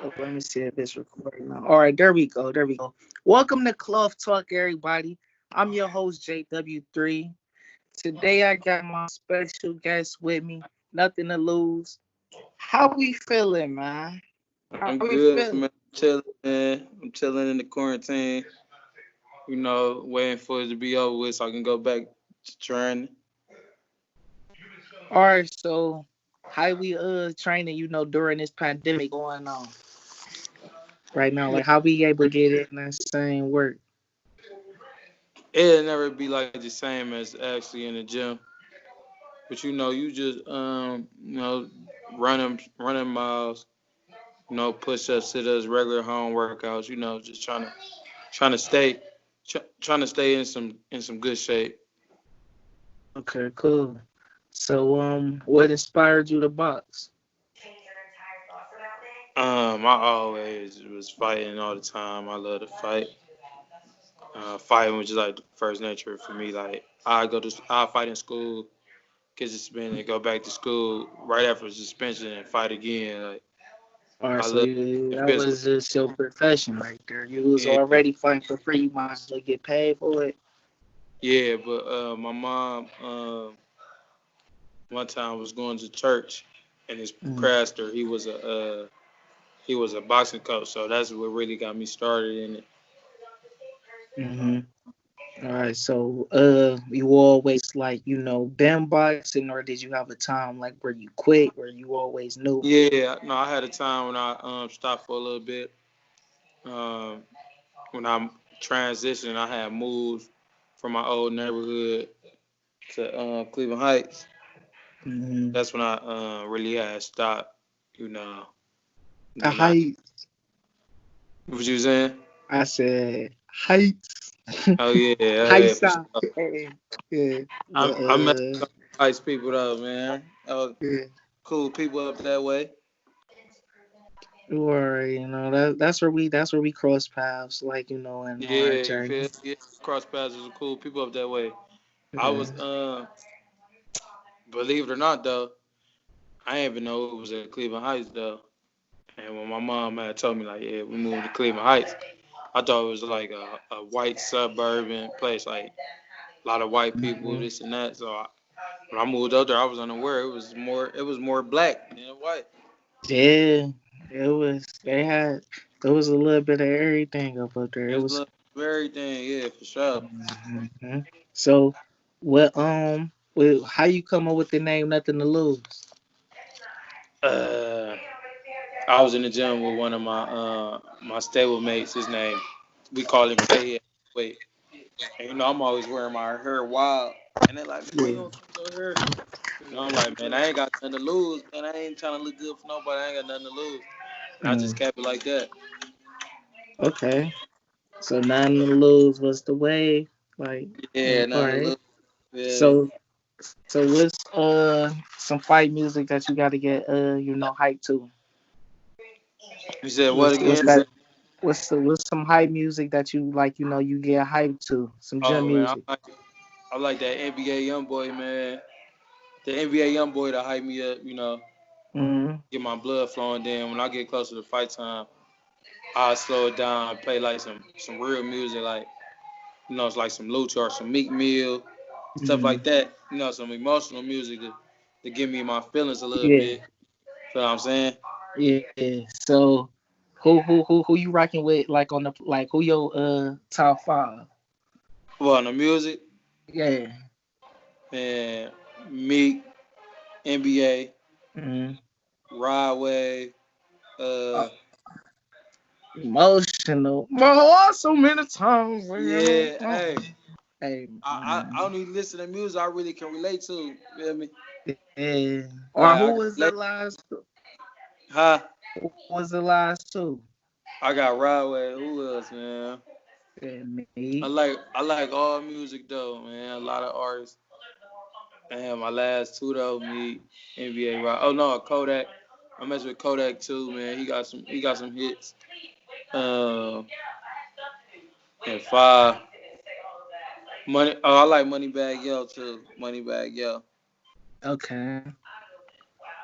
Oh, let me see if it's recording now. All right, there we go. There we go. Welcome to Cloth Talk, everybody. I'm your host, JW3. Today I got my special guest with me. Nothing to lose. How we feeling, man? How I'm we good, feeling? man. Chilling, man. I'm chilling in the quarantine. Waiting for it to be over with so I can go back to training. All right, so how we training, during this pandemic going on right now? Like how we able to get in that same work? It'll never be like the same as actually in the gym. But you just running miles. Push ups, sit ups, regular home workouts. Just trying to stay in some good shape. Okay, cool. So what inspired you to box? I always was fighting all the time. I love to fight. Fighting was just like the first nature for me. Like I fight in school, get suspended, go back to school right after suspension and fight again. Like All right, I so love that physical. was just your profession right there. You was Yeah, already fighting for free. You might as well get paid for it. yeah. But my mom one time was going to church, and his Mm-hmm. pastor he was a boxing coach, so that's what really got me started in it. Mm-hmm. All right, so you always like been boxing, or did you have a time like where you quit, where you always knew? Yeah, no, I had a time when I stopped for a little bit. Um, when I transitioned, I had moved from my old neighborhood to Cleveland Heights. Mm-hmm. That's when I really had stopped. You know, The then height, what you saying? I said heights, Oh yeah, oh, yeah, heights for out. sure. Yeah, I met but some Heights people though, man. yeah. Cool people up that way. Or that's where we cross paths, like in our Yeah, you journey. feel? Yeah, cross paths with some cool people up that way. I Yeah. was believe it or not though, I didn't even know it was at Cleveland Heights though. And when my mom had told me like, yeah, we moved to Cleveland Heights, I thought it was like a white suburban place, like a lot of white people, Mhm. this and that. When I moved up there, I was unaware. It was more black than white. Yeah, it was. There was a little bit of everything up there. It It was a was. little of everything, yeah, for sure. Mhm. So, how you come up with the name Nothing to Lose? Uh, I was in the gym with one of my stable mates. His name, we call him Playhead. Wait, and I'm always wearing my hair wild, and they're like, man, why you Yeah. don't keep your hair? I'm like, man, I ain't got nothing to lose, man. I ain't trying to look good for nobody. I ain't got nothing to lose. And I just Mm, kept it like that. okay. So Nothing to Lose was the way. Like, Yeah, all nothing to right. lose. Feel me? So what's some fight music that you got to get hyped to? You said what What's again? that? What's some hype music that you like? You get hyped to some gym Oh man, music. I like that NBA young boy, man. The NBA young boy to hype me up, Mm-hmm. get my blood flowing. Then when I get closer to fight time, I slow it down, play like some real music, like it's like some Lucha or some Meek Mill, stuff Mm-hmm. like that. Some emotional music to give me my feelings a little Yeah, bit. Feel what I'm saying? yeah. So, who you rocking with? Like on the like, who your top five? Well, on the music, Yeah. man, Meek, NBA, Mm-hmm. Ride Wave, Uh, uh, emotional. Oh, so many times. yeah, hey. Hey, I don't even listen to music I really can relate to. You feel me? yeah. Or Like who I can was the relate. last? Huh? Who was the last two? I got Ride Wave. Who else, man? Yeah, me. I like all music though, man. A lot of artists. Damn, my last two though, me, NBA Rock. Oh no, Kodak. I mess with Kodak too, man. He got some hits. Um, and five. Money. Oh, I like Moneybag Yo too. Moneybag Yo. Okay,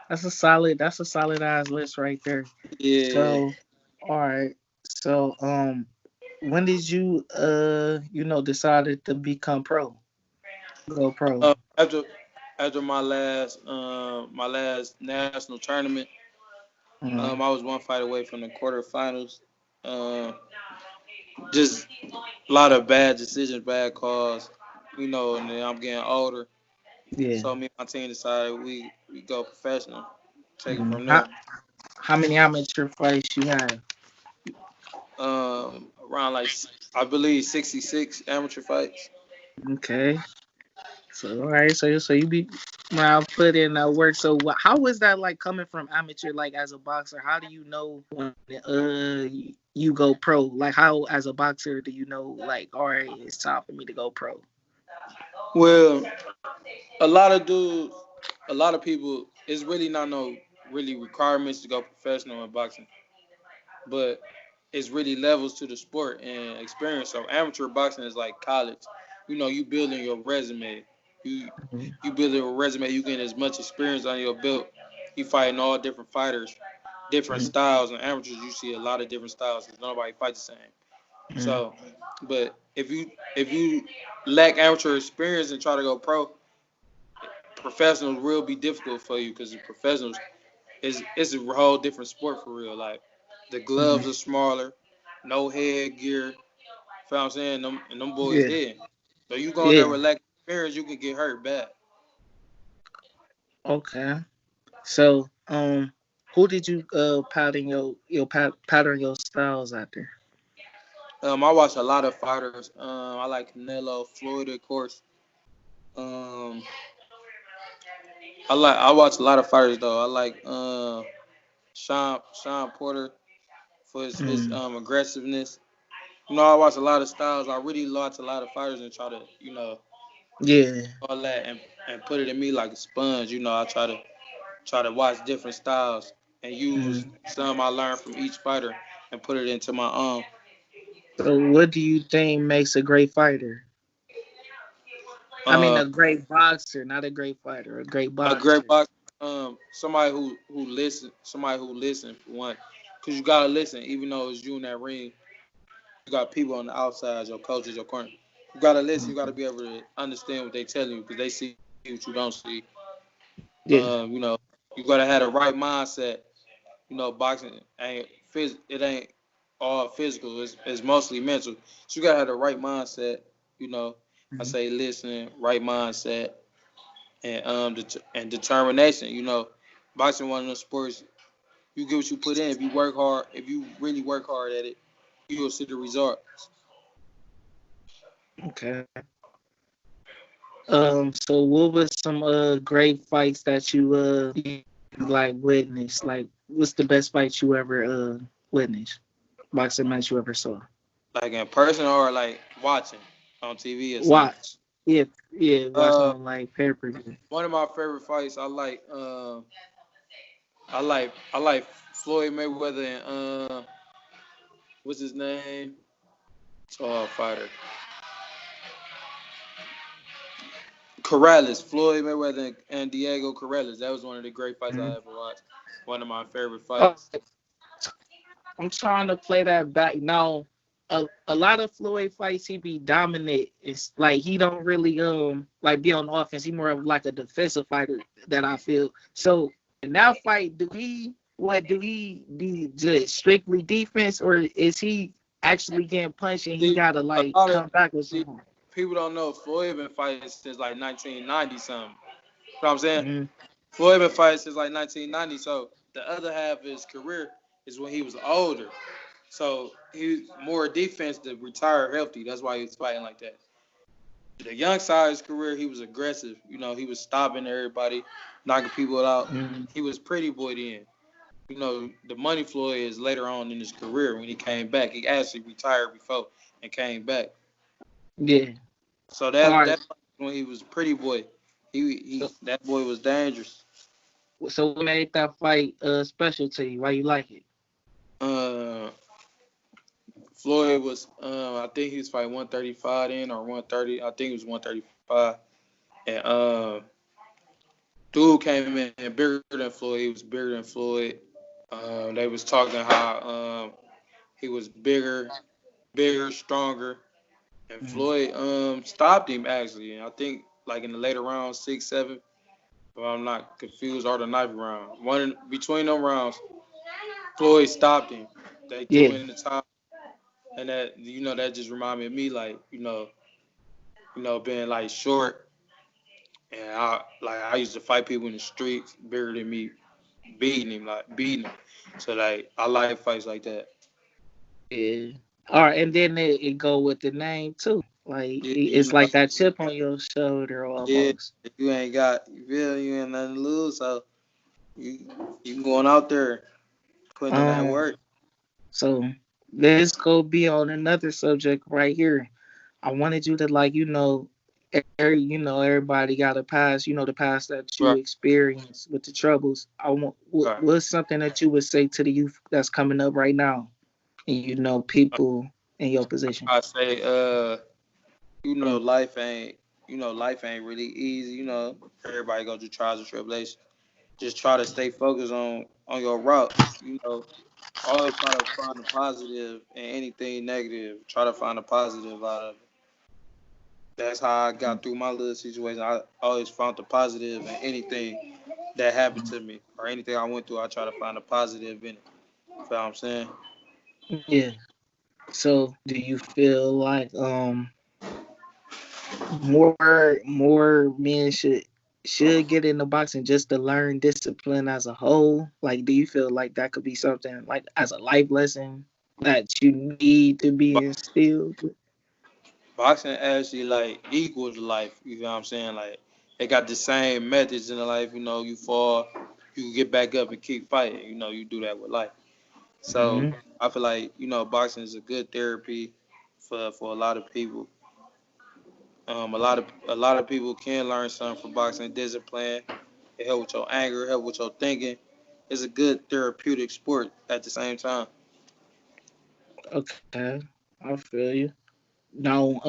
that's a solid. That's a solid ass list right there. Yeah, So, yeah. All right. So when did you decided to become pro? Go pro. After my last national tournament, Mm, I was one fight away from the quarterfinals. Um, just a lot of bad decisions, bad calls, and then I'm getting older. yeah. So me and my team decided we go professional, take it Mm. from How there. how many amateur fights you have? Around like I believe 66 amateur fights. Okay. So all right. So you be around put in work. So how was that like coming from amateur like as a boxer? How do you know when you go pro? Like how as a boxer do you know like all right it's time for me to go pro? Well, a lot of dudes, a lot of people, it's really not no really requirements to go professional in boxing, but it's really levels to the sport and experience. So amateur boxing is like college. You building your resume. You Mhm. you building a resume. You getting as much experience on your belt. You fighting all different fighters, different Mhm. styles. And amateurs, you see a lot of different styles because nobody fights the same. Mhm. So, but if you lack amateur experience and try to go pro, professionals will be difficult for you because the professionals is it's a whole different sport for real. Like the gloves Mhm. are smaller, no headgear. You know what I'm saying? Them boys Yeah. here. So you go in there Yeah. with lack of experience, you can get hurt bad. Okay. So who did you pattern your styles after? I watch a lot of fighters. I like Canelo, Floyd, of course. Um, I watch a lot of fighters though. I like Sean Porter for his Mm. aggressiveness. I watch a lot of styles. I really watch a lot of fighters and try to Yeah. all that and put it in me like a sponge. I try to watch different styles and use Mm. some I learned from each fighter and put it into my own. So what do you think makes a great fighter? I mean, Uh, a great boxer, not a great fighter. A great a great boxer. box. Somebody who listen for one, cause you gotta listen. Even though it's you in that ring, you got people on the outside, your coaches, your corner. You gotta listen. You gotta Mhm. be able to understand what they telling you, cause they see what you don't see. Yeah. You know, you gotta have the right mindset. Boxing it ain't all physical. It's mostly mental. So you gotta have the right mindset. You know, I Mhm. say listen, right mindset, and and determination. Boxing one of those sports. You get what you put in. If you work hard, if you really work hard at it, you will see the results. Okay. So what was some great fights that you like witnessed? Like, what's the best fight you ever witnessed? Boxing match you ever saw? Like in person or like watching on TV or something. Watch. Yeah. Yeah. Watching Uh, on like pay per view. One of my favorite fights. I like Floyd Mayweather and what's his name? Tall fighter. Corrales, Floyd Mayweather and Diego Corrales. That was one of the great fights I Mhm. ever watched. One of my favorite Oh, fights. I'm trying to play that back now. A lot of Floyd fights he be dominant. It's like he don't really like be on offense. He more of like a defensive fighter that I feel. So in that fight, do he be just strictly defense or is he actually getting punched and he See, gotta a like lot of come back with see, something? people don't know Floyd been fighting since like 1990 something. You know what I'm saying? Mm-hmm. Floyd been fighting since like 1990. So the other half of his career is when he was older. So he more defense to retire healthy. That's why he was fighting like that. The young side of his career, he was aggressive. He was stopping everybody, knocking people out. Mm-hmm. He was pretty boy then. The money Floyd is later on in his career when he came back. He actually retired before and came back. Yeah. So All that right. that when he was pretty boy, he So that boy was dangerous. so what made that fight special to you? Why you like it? Uh, Floyd was I think he was fighting 135 in or 130. I think it was 135. And dude came in bigger than Floyd. He was bigger than Floyd. They was talking how He was bigger, stronger, and Mhm. Floyd stopped him actually. And I think like in the later rounds, 6, 7, if I'm not confused, or the ninth round. Between them rounds, Floyd stopped him. They threw Yeah, in the time, and that that just reminded me like being like short, and I used to fight people in the streets bigger than me, beating him. So like I like fights like that. yeah. All right, and then it go with the name too. Like Yeah, it's like that chip on your shoulder yeah, almost. you ain't nothing to lose, so you you going out there putting in that Um, work. so let's go be on another subject right here. I wanted you to everybody got a past, the past that you Right, experienced with the troubles. right. What's something that you would say to the youth that's coming up right now, and people in your position. I say, life ain't, life ain't really easy. Everybody go through trials and tribulations. Just try to stay focused on your route. Always try to find the positive in anything negative. Try to find the positive out of it. That's how I got through my little situation. I always found the positive in anything that happened to me or anything I went through. I try to find the positive in it. You feel what I'm saying? Yeah. So, do you feel like more men should get into boxing just to learn discipline as a whole? Like, do you feel like that could be something like as a life lesson that you need to be But instilled? boxing actually like equals life. You feel what I'm saying? Like they got the same methods in the life. You fall, you get back up and keep fighting. You do that with life. So Hmm. I feel like boxing is a good therapy for a lot of people. A lot of people can learn something from boxing. Discipline. It help with your anger. Help with your thinking. It's a good therapeutic sport at the same time. Okay, I feel you. Now,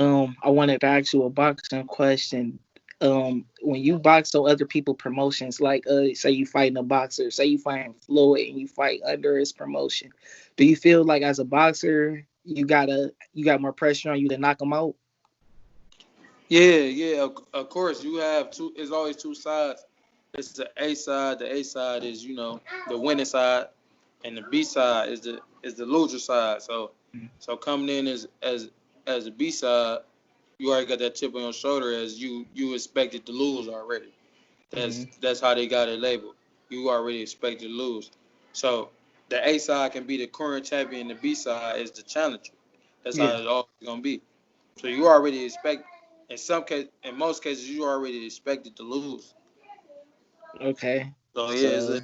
I wanted to ask you a boxing question. When you box on other people promotions, like say you fighting a boxer, say you fighting Floyd and you fight under his promotion, do you feel like as a boxer you got more pressure on you to knock him out? Yeah, yeah. Of course, you have two. It's always two sides. It's the A side. The A side is the winning side, and the B side is the loser side. So coming in as a B side, you already got that chip on your shoulder as you expected to lose already. That's Mm-hmm. that's how they got it labeled. You already expected to lose. So the A side can be the current champion. The B side is the challenger. That's how Yeah. it's always gonna be. So you already expect. In most cases, you already expected to lose. Okay. So yeah, So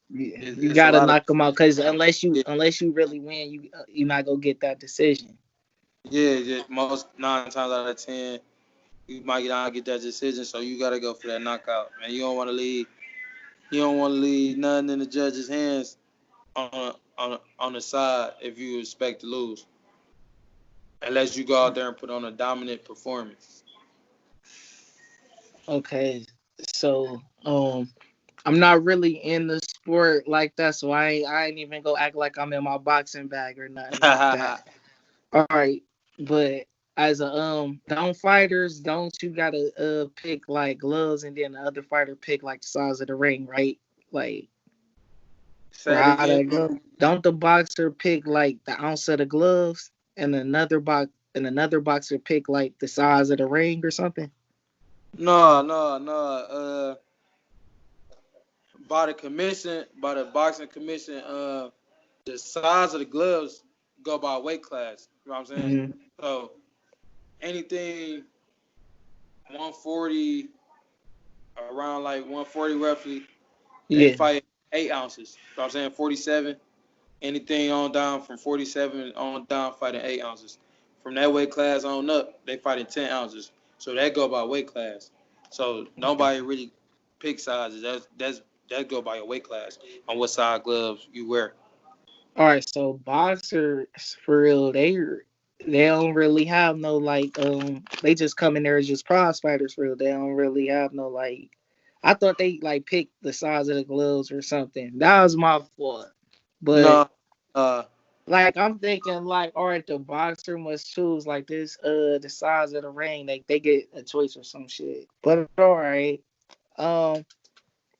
you it's a gotta lot of knock him out because yeah, unless you really win, you not gonna get that decision. yeah. Most 9 times out of 10, you might not get that decision. So you gotta go for that knockout, man. You don't want to leave nothing in the judge's hands on the side if you expect to lose, unless you go out there and put on a dominant performance. Okay. So I'm not really in the sport like that, so I ain't even go act like I'm in my boxing bag or nothing like that. All right, but as a don't fighters, don't you gotta pick like gloves and then the other fighter pick like the size of the ring, right? Like or Say it how again. that go? Don't the boxer pick like the ounce of the gloves and another boxer pick like the size of the ring or something? No, no, no. By the boxing commission, the size of the gloves go by weight class. You know what I'm saying? Hmm. So anything 140, around like 140 roughly, they Yeah. fight 8 ounces. You know what I'm saying? 47. Anything on down from 47 on down fighting 8 ounces. From that weight class on up, they fighting 10 ounces. So that go by weight class. So nobody really pick sizes. That go by your weight class on what size gloves you wear. All right, so boxers for real, they don't really have no like they just come in there as just prize fighters for real. They don't really have no like I thought they like picked the size of the gloves or something. That was my fault. But No, uh, Like I'm thinking, like, all right, the boxer must choose like this, the size of the ring. They get a choice or some shit. But all right, um,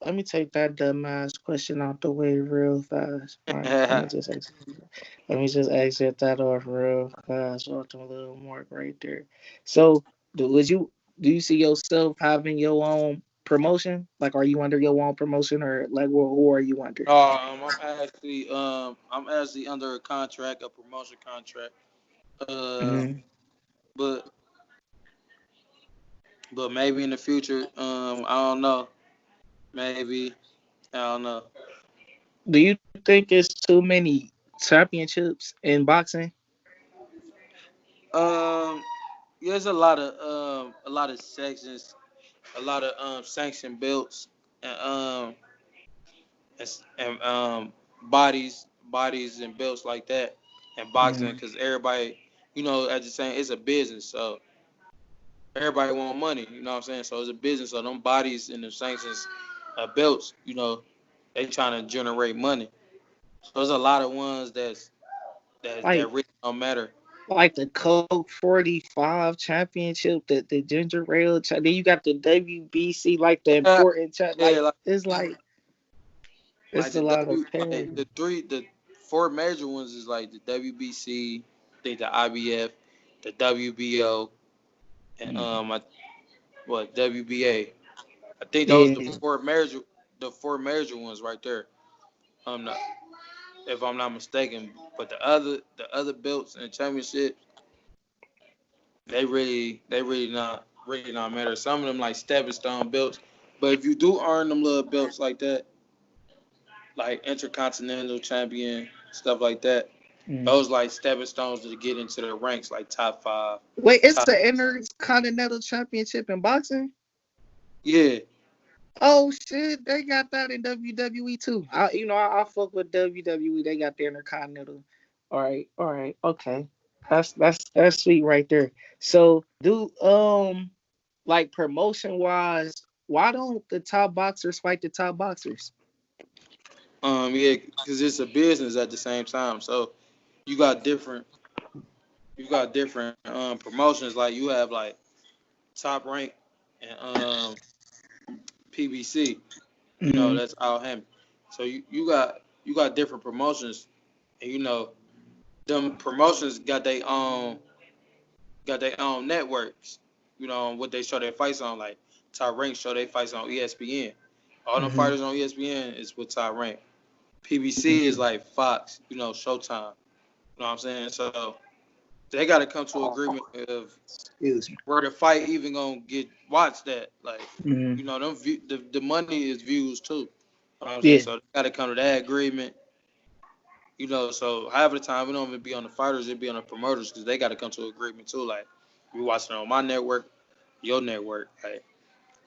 let me take that dumbass question out the way real fast. All right, let me just exit that off real fast. Off the little mark right there. So, do you see yourself having your own promotion? Like, are you under your own promotion, or like, who are you under? I'm actually under a contract, a promotion contract. Uh, Hmm. but maybe in the future, I don't know. Maybe I don't know. Do you think it's too many championships in boxing? Um, yeah, there's a lot of sections, a lot of sanctioned belts, and bodies and belts like that, and boxing Mm. because everybody, as you're saying, it's a business, so everybody want money. You know what I'm saying? So it's a business, so them bodies and the sanctions, belts, they trying to generate money. So there's a lot of ones that Like really don't matter. like the Coke 45 championship, the ginger ale. Then you got the WBC, like the Yeah, important yeah, like it's the a lot of like parity. the four major ones is like the WBC, I think the IBF, the WBO, and Mm. WBA. I think those Yeah, the four major ones right there. Not, if I'm not mistaken. But the other belts and championships, they really not matter. Some of them like stepping stone belts. But if you do earn them little belts like that, like intercontinental champion, stuff like that, mm. those like stepping stones to get into the ranks, like top five, Wait, it's top. the Intercontinental Championship in boxing. Yeah, Oh shit, they got that in WWE too. I fuck with WWE. They got the Intercontinental. All right, okay. That's sweet right there. So, do like promotion wise, why don't the top boxers fight the top boxers? yeah, because it's a business at the same time. So you got different, promotions. Like you have like Top Rank and PBC. Hmm. That's all him. So you got different promotions, and them promotions got their own networks. What they show their fights on. Like Top Rank show their fights on ESPN. All them Hmm. fighters on ESPN is with Top Rank. PBC is like Fox. Showtime. You know what I'm saying? So they got to come to agreement of Excuse me. where the fight even gonna get watched at. Like, Hmm. the money is views too. You know what I'm saying? Yeah. So they gotta come to that agreement. So half of the time we don't even be on the fighters, it be on the promoters because they gotta come to agreement too. Like, you watching on my network, your network. Like,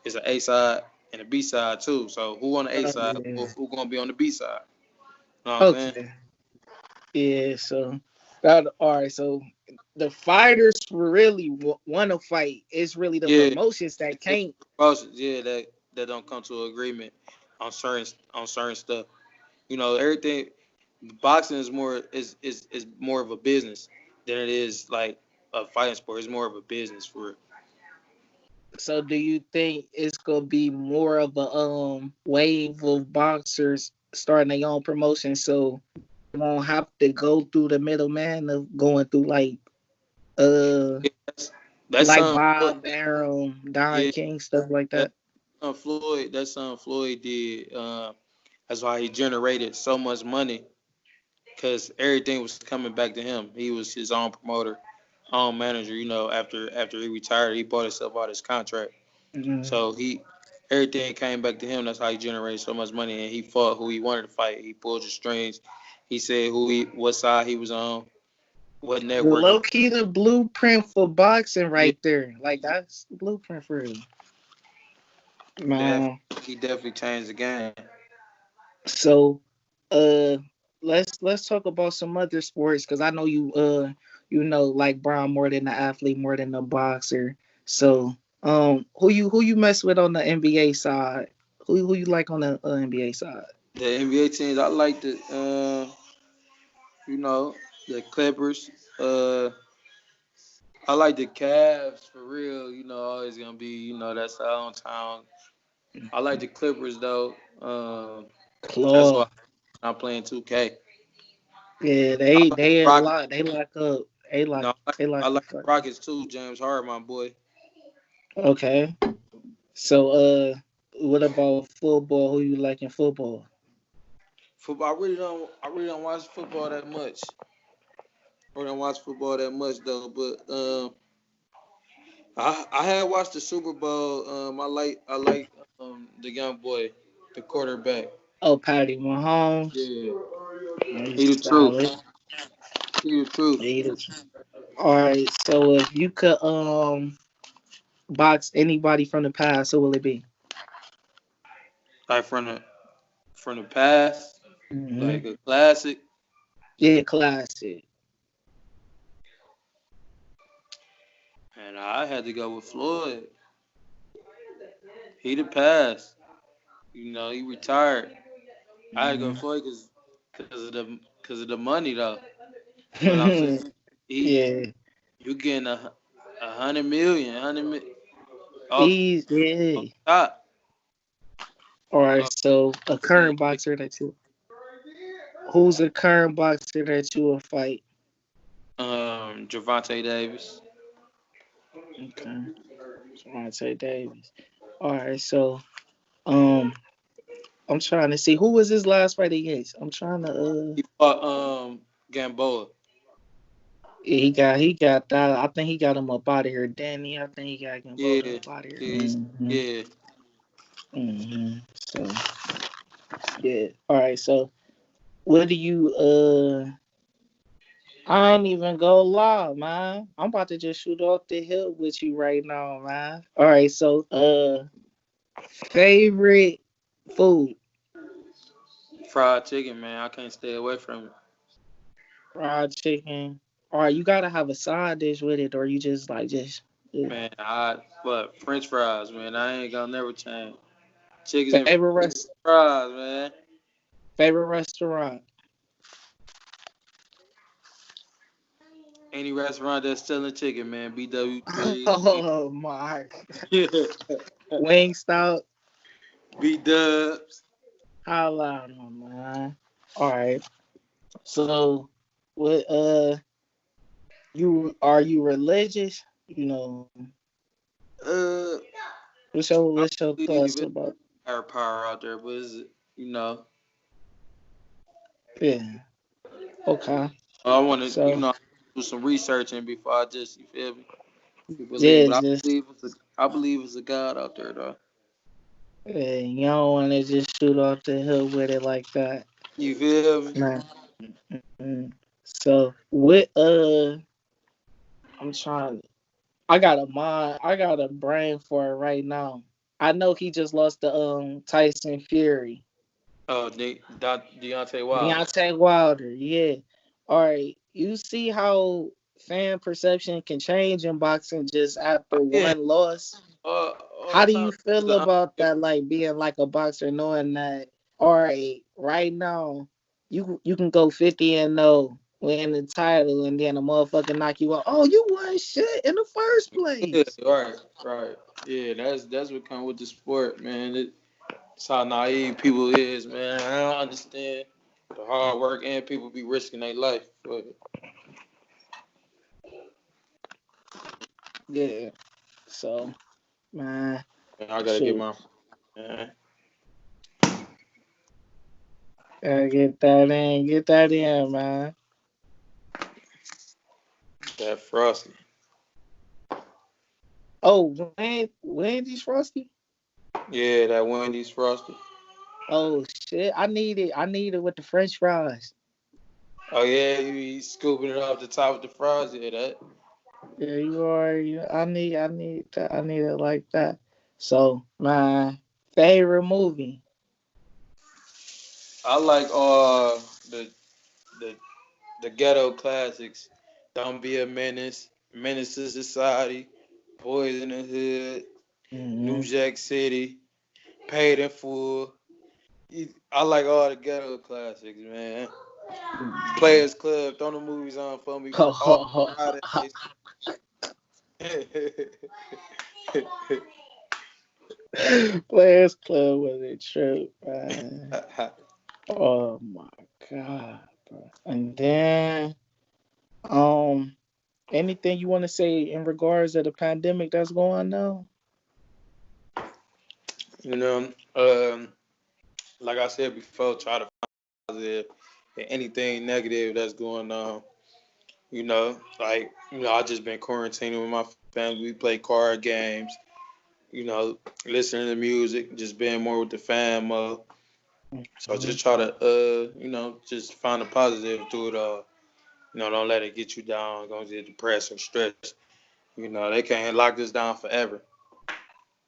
it's an A side and a B side too. So who on the A side? Yeah. Who gonna be on the B side? You know what I'm saying? Okay. Yeah. So that all right. So the fighters really want to fight. It's really the Yeah, promotions that it's can't. promotions. Yeah, that don't come to agreement on certain stuff. Everything. Boxing is more of a business than it is like a fighting sport. It's more of a business for it. So do you think it's gonna be more of a wave of boxers starting their own promotion, so they won't have to go through the middleman of going through uh Yeah, that's like Floyd. Bob Arum, Don Yeah, King, stuff like that's that? Floyd. That's Floyd did. That's why he generated so much money because everything was coming back to him. He was his own promoter, own manager. After he retired, he bought himself out his contract. Mm-hmm. So everything came back to him. That's how he generated so much money, and he fought who he wanted to fight. He pulled the strings. He said what side he was on, what network. Low key the blueprint for boxing Yeah, right there. Like that's the blueprint for it. def- Man. he definitely changed the game. So uh let's talk about some other sports because I know you like Brown more than the athlete, more than the boxer. So who you mess with on the NBA side? Who you like on the NBA side? The NBA teams, I like the, you know. The Clippers. I like the Cavs for real. Always gonna be. That's our own town. I like the Clippers though. That's why Claw. I'm playing 2K. Yeah, I they like the they a Rockets. lot. They lock up. They lock. They I lock the like fuck. the Rockets too. James Harden, my boy. Okay. So what about football? Who you like in football? Football. I really don't watch football that much. I don't watch football that much though. But I had watched the Super Bowl. I like the young boy, the quarterback. Oh, Patty Mahomes. Yeah, he He's the truth. solid. He the truth. All right. So if you could box anybody from the past, who will it be? Like from the past, Hmm. like a classic. Yeah, classic. And I had to go with Floyd. He the past. He retired. I had to go Hmm. with Floyd because of the money though. But I'm saying he Yeah. you getting a 100 million, 100 million off Yeah. top. All right. Uh, So a saying current boxer that you, who's a current boxer that you will fight? Javante Davis. Okay. Devontae Davis. All right. So um, I'm trying to see who was his last fight against. I'm trying to He fought Gamboa. Yeah, he got that. I think he got him up out of here, Danny. I think he got him both Yeah, up out of here. yeah, yeah. So yeah. All right. So what do you I ain't even go lie, man. I'm about to just shoot off the hip with you right now, man. All right. So favorite food, Fried chicken, man. I can't stay away from it. fried chicken. All right. You gotta have a side dish with it, or you just like just. Man, but French fries, man. I ain't gonna never change. Chickens and Favorite fries, man. favorite restaurant. Any restaurant that's selling chicken, man. BW3. Oh my. Yeah. Wingstop. B Dubs. How loud, man? All right. So, what? You religious? Uh, I What's your believe thoughts it's about? higher power out there, but you know, Yeah. Okay. I want to, So do some researching before I just, you feel me? You believe, yeah, but just I believe it's a God out there, though. yeah, you don't want to just shoot off the hill with it like that. You feel me? Nah. Mm. So what? I'm trying. I got a mind. I got a brain for it right now. I know he just lost to Tyson Fury. Oh, Deontay Wilder. Deontay Wilder, yeah. All right. You see how fan perception can change in boxing just Oh, after yeah, one loss? all How the do you time. feel about that, like being like a boxer, knowing that, all right, right now, you can go 50-0, win the title, and then a motherfucker knock you out. Oh, you won shit in the first Yeah, place. right, right. Yeah, that's what comes with the sport, man. It's how naive people is, man. I don't understand the hard work and people be risking their life. But Yeah. So, man, man, I gotta get shoot. my man, Gotta get that in. Get that in, man. that frosty. Oh, Wendy's Frosty? Yeah, that Wendy's frosty. Oh shit! I need it with the French fries. Oh yeah, you be scooping it off the top of the fries. Yeah, that. Yeah, you are. I need that. I need it like that. So my favorite movie. I like the the the ghetto classics. Don't be a menace. Menace to society. Boys in the hood. New Hmm. Jack City. Paid in full. I like all the ghetto classics, man. Players Club, throw the movies on for me all Fridays. Players Club was a trip, man. Oh my god, bro. And then, um, anything you want to say in regards to the pandemic that's going on? You know, like I said before, try to find positive in anything negative that's going on. I just been quarantining with my family. We play card games. Listening to music, just being more with the fam. So Mhm. just try to, just find a positive through it all. Don't let it get you down. Don't get depressed or stressed. They can't lock this down forever.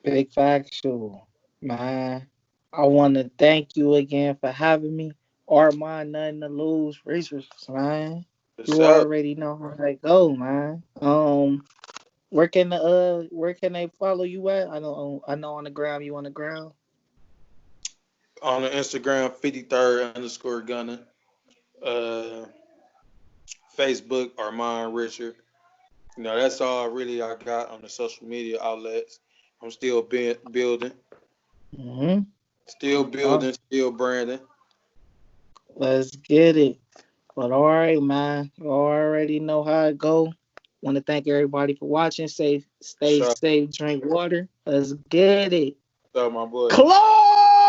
Big factual, man. I want to thank you again for having me. Armond, nothing to lose, Research, man. For You sure. already know how that go, man. Where can they follow you at? I know on the ground you on the ground. On the Instagram, 53rd_Gunner. Uh, Facebook, Armand Richard. That's all really I got on the social media outlets. I'm still building, Mm-hmm. still Oh, building, still branding. let's get it. But all right, man. You already know how it go. Want to thank everybody for watching. Stay So, safe, drink water. Let's get it. so my boy. Close.